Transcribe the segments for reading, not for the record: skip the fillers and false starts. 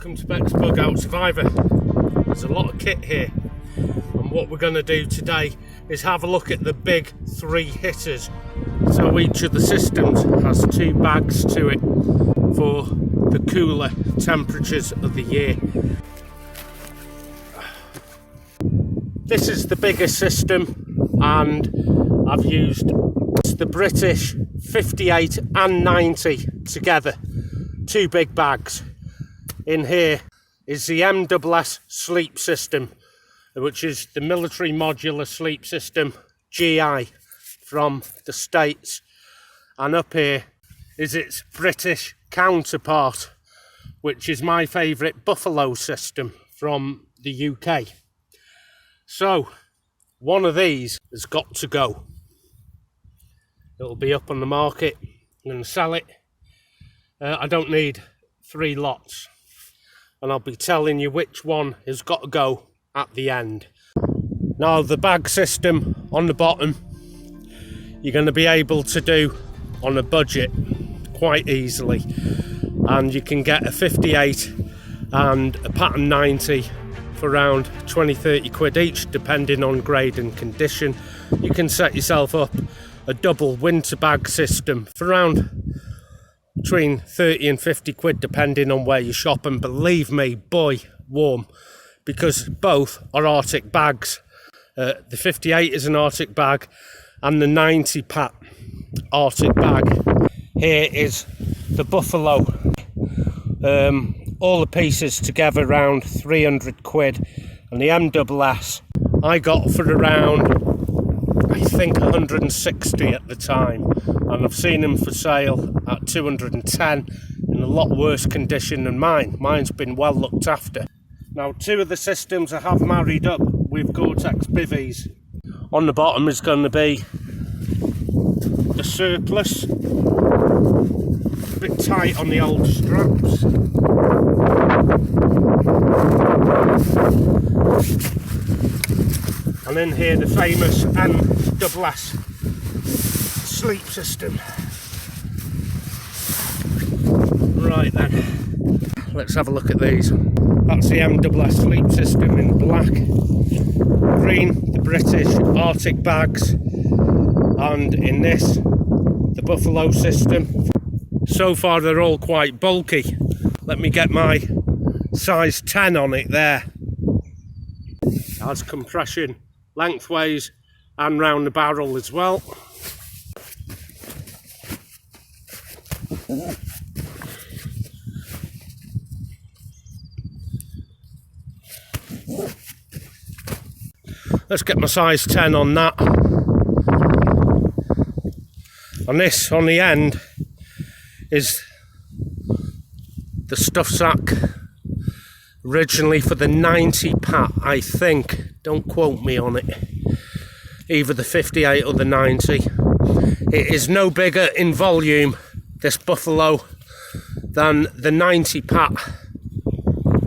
welcome to bexbugoutsurvivor. There's a lot of kit here, and what we're going to do today is have a look at the big 3 hitters. So each of the systems has 2 bags to it for the cooler temperatures of the year. This is the biggest system, and I've used the British 58 and 90 together, 2 big bags. In here is the MMSS Sleep System, which is the military modular sleep system, GI, from the States. And up here is its British counterpart, which is my favourite Buffalo system from the UK. So, one of these has got to go. It'll be up on the market. I'm going to sell it. I don't need 3 lots. And I'll be telling you which one has got to go at the end. Now, the bag system on the bottom, you're going to be able to do on a budget quite easily. And you can get a 58 and a pattern 90 for around 20-30 quid each, depending on grade and condition. You can set yourself up a double winter bag system for around between 30 and 50 quid, depending on where you shop. And believe me, boy, warm, because both are Arctic bags. The 58 is an Arctic bag, and the 90 pat Arctic bag. Here is the Buffalo. All the pieces together around 300 quid, and the MMSS I got for around, I think, 160 at the time, and I've seen them for sale at 210 in a lot worse condition than mine. Mine's been well looked after. Now, 2 of the systems I have married up with gore-tex bivvies. On the bottom is going to be the surplus, a bit tight on the old straps. And in here, the famous MMSS Sleep System. Right then, let's have a look at these. That's the MMSS Sleep System in black. Green, the British Arctic bags. And in this, the Buffalo system. So far, they're all quite bulky. Let me get my size 10 on it there. It has compression lengthways and round the barrel as well. Let's get my size 10 on that. And this on the end is the stuff sack, originally for the 90 pat, I think. Don't quote me on it. Either the 58 or the 90. It is no bigger in volume, this Buffalo, than the 90 pat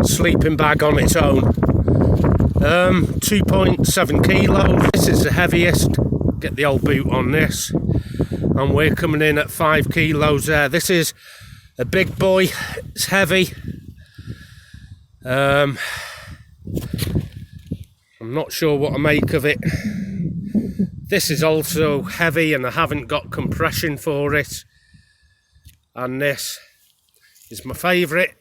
sleeping bag on its own. 2.7 kilos. This is the heaviest. Get the old boot on this. And we're coming in at 5 kilos there. This is a big boy. It's heavy. I'm not sure what I make of it. This is also heavy, and I haven't got compression for it. And this is my favourite.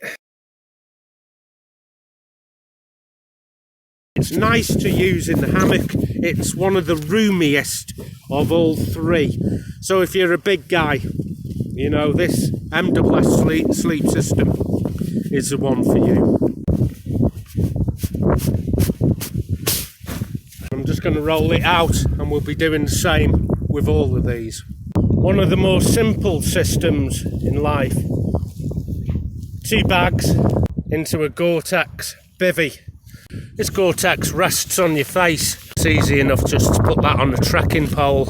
It's nice to use in the hammock. It's one of the roomiest of all 3. So if you're a big guy, you know, this MMSS sleep system is the one for you. I'm just going to roll it out, and we'll be doing the same with all of these. One of the more simple systems in life. 2 bags into a gore-tex bivvy. This gore-tex rests on your face. It's easy enough just to put that on a trekking pole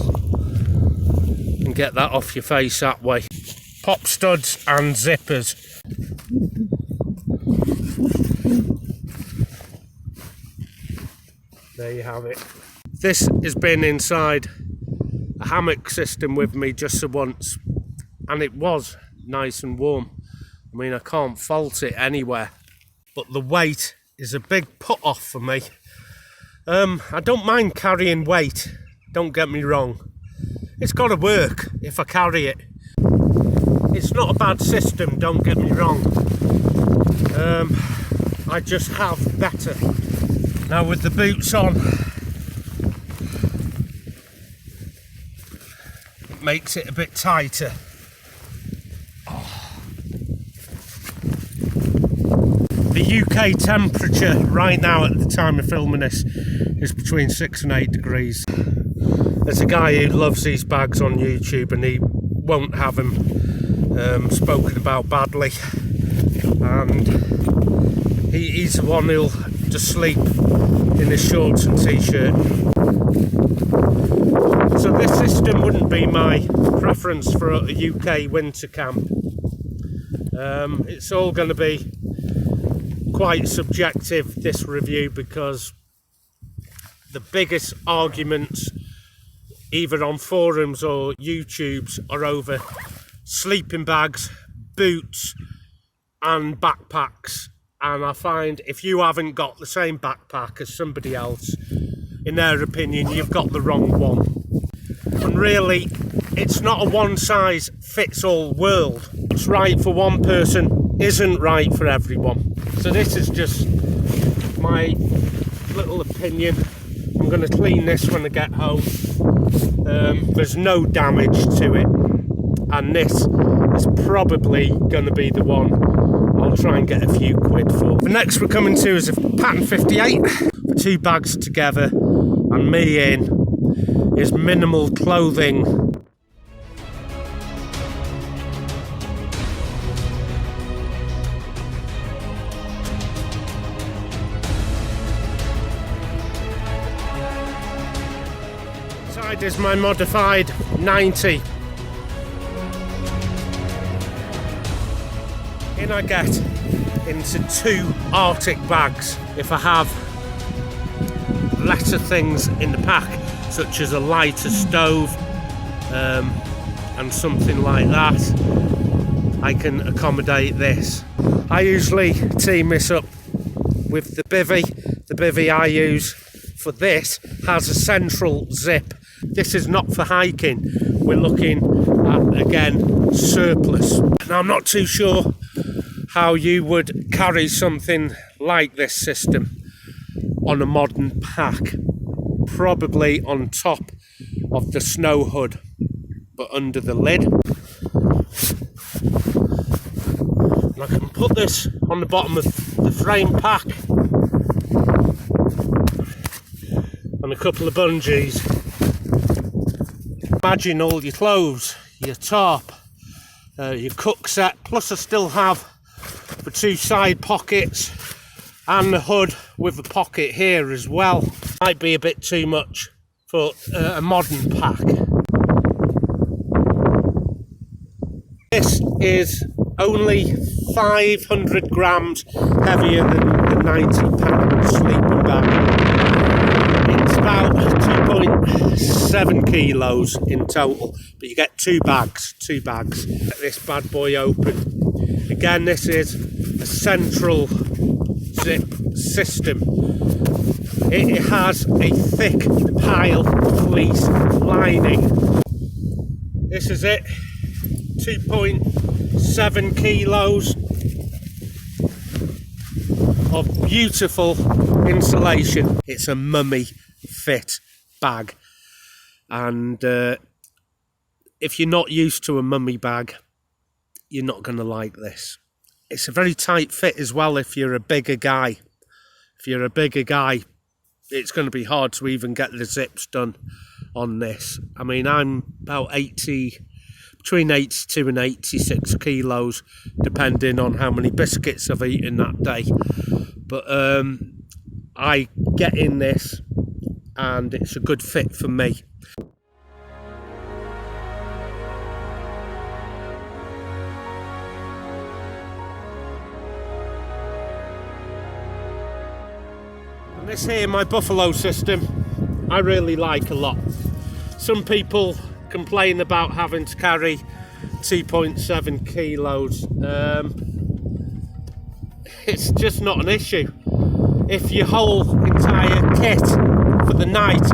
and get that off your face that way. Pop studs and zippers. There you have it. This has been inside a hammock system with me just the once, and it was nice and warm. I mean, I can't fault it anywhere. but the weight is a big put off for me. I don't mind carrying weight, don't get me wrong. It's got to work if I carry it. It's not a bad system, don't get me wrong. I just have better. Now with the boots on, it makes it a bit tighter. The UK temperature right now at the time of filming this is between 6 and 8 degrees. There's a guy who loves these bags on YouTube and he won't have them spoken about badly, and he's the one who'll just sleep in his shorts and t-shirt. So this system wouldn't be my preference for a UK winter camp. It's all going to be quite subjective, this review, because the biggest arguments either on forums or YouTubes are over sleeping bags, boots and backpacks, and I find if you haven't got the same backpack as somebody else, in their opinion you've got the wrong one. And really it's not a one size fits all world. What's right for one person isn't right for everyone. So this is just my little opinion. I'm going to clean this when I get home. There's no damage to it, and this is probably going to be the one I'll try and get a few quid for. The next we're coming to is a pattern 58. The two bags together and me in is minimal clothing. Inside is my modified 90. In I get into 2 Arctic bags. If I have lesser things in the pack, such as a lighter stove and something like that, I can accommodate this. I usually team this up with the bivvy. The bivvy I use for this has a central zip. This is not for hiking. We're looking at, again, surplus. Now I'm not too sure how you would carry something like this system on a modern pack. Probably on top of the snow hood, but under the lid. And I can put this on the bottom of the frame pack and a couple of bungees. Imagine all your clothes, your tarp, your cook set, plus I still have the 2 side pockets and the hood with a pocket here as well. Might be a bit too much for a modern pack. This is only 500 grams heavier than the 90-pound sleeping bag. It's about 2.7 kilos in total, but you get 2 bags. Get this bad boy open. Again, this is a central zip system. It has a thick pile fleece lining. This is it, 2.7 kilos of beautiful insulation. It's a mummy fit bag, and if you're not used to a mummy bag, you're not going to like this. It's a very tight fit as well if you're a bigger guy. If you're a bigger guy, it's going to be hard to even get the zips done on this. I mean, I'm about between 82 and 86 kilos, depending on how many biscuits I've eaten that day. But I get in this and it's a good fit for me. And this here, my buffalo system, I really like a lot. Some people complain about having to carry 2.7 kilos. it's just not an issue. If your whole entire kit for the night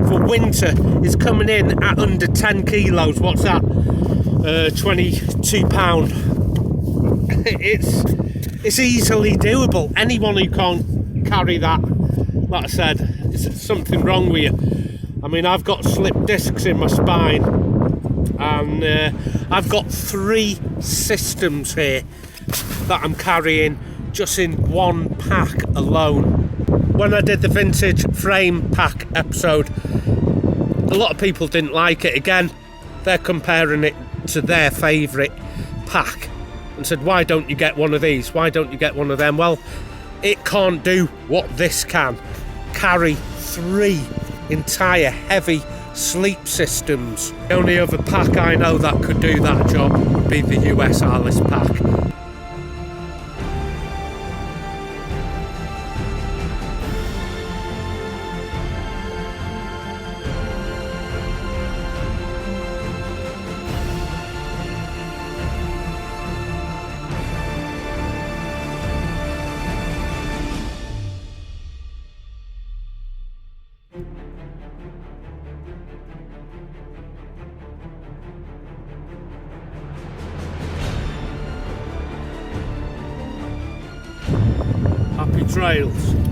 for winter is coming in at under 10 kilos, what's that? £22. It's easily doable. Anyone who can't carry that, like I said, there's something wrong with you. I mean, I've got slip discs in my spine, and I've got 3 systems here that I'm carrying just in one pack alone. When I did the vintage frame pack episode, a lot of people didn't like it. Again, they're comparing it to their favourite pack and said, why don't you get one of these? Why don't you get one of them? Well, it can't do what this can. Carry 3 entire heavy sleep systems. The only other pack I know that could do that job would be the US Alice pack. Happy trails.